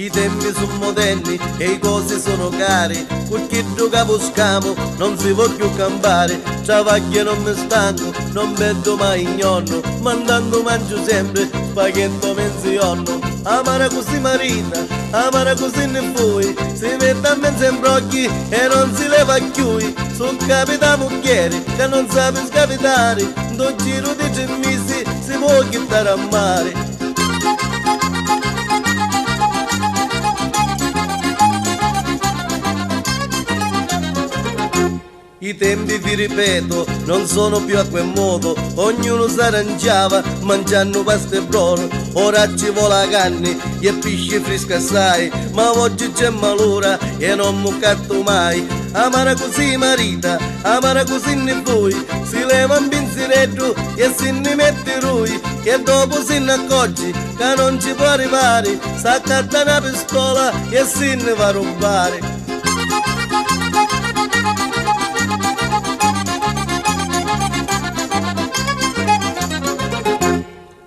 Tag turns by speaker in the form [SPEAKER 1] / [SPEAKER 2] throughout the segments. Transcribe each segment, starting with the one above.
[SPEAKER 1] I tempi sono moderni e i cosi sono cari, perché che buscamo non si può più campare. Travaglio non mi stanco, non vedo mai nonno, mandando mangio sempre spaghetto menziorno. Amara così marita, amara così ne fui, si mette a mezzo in brocchi e non si leva chiui. Sono capita mucchieri che non sape scapitare, do giro di 3 mesi si può chittare a mare. I tempi, vi ripeto, non sono più a quel modo, ognuno si arrangiava mangiando pasta e brodo. Ora ci vuole la carne e pesce fresco assai, ma oggi c'è malora e non mi catto mai. Amara così marita, amara così ne voi, si leva un pensiero e se ne mette lui, e dopo se ne accorge che non ci può arrivare, s'accatta una pistola e se ne va a rubare.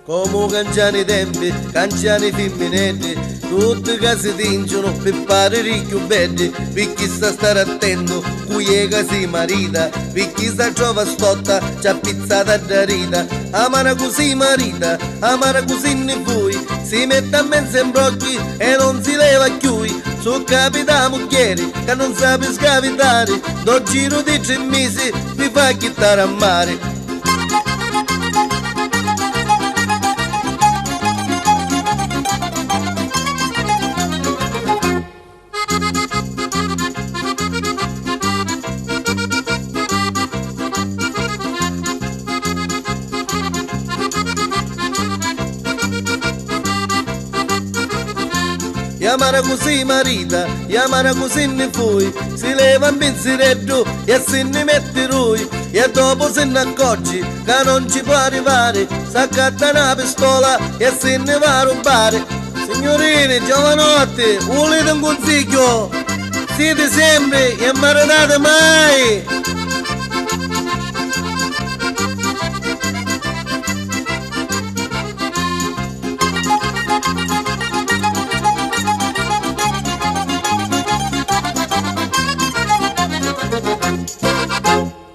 [SPEAKER 1] Come cangiano i tempi, cangiano i femminetti, tutti che si tingono per fare ricchi belli, perché sta stare attento, cui è che si marita, perché sta trova stotta, c'ha pizzata da rita. Amara così marita, amara così ne fui, si mette a mezzo in brocchi e non si leva chiui. Su capita mucchieri che non sape scavitare, do giro di 3 mesi mi fa chittare a mare. Amara così marita, amara così ne fui, si leva un pensiero e se ne mette lui, e dopo se ne accorge che non ci può arrivare, s'accatta una pistola e se ne va a rubare. Signorine, giovanotte, volete un consiglio? Siete sempre e maritate mai!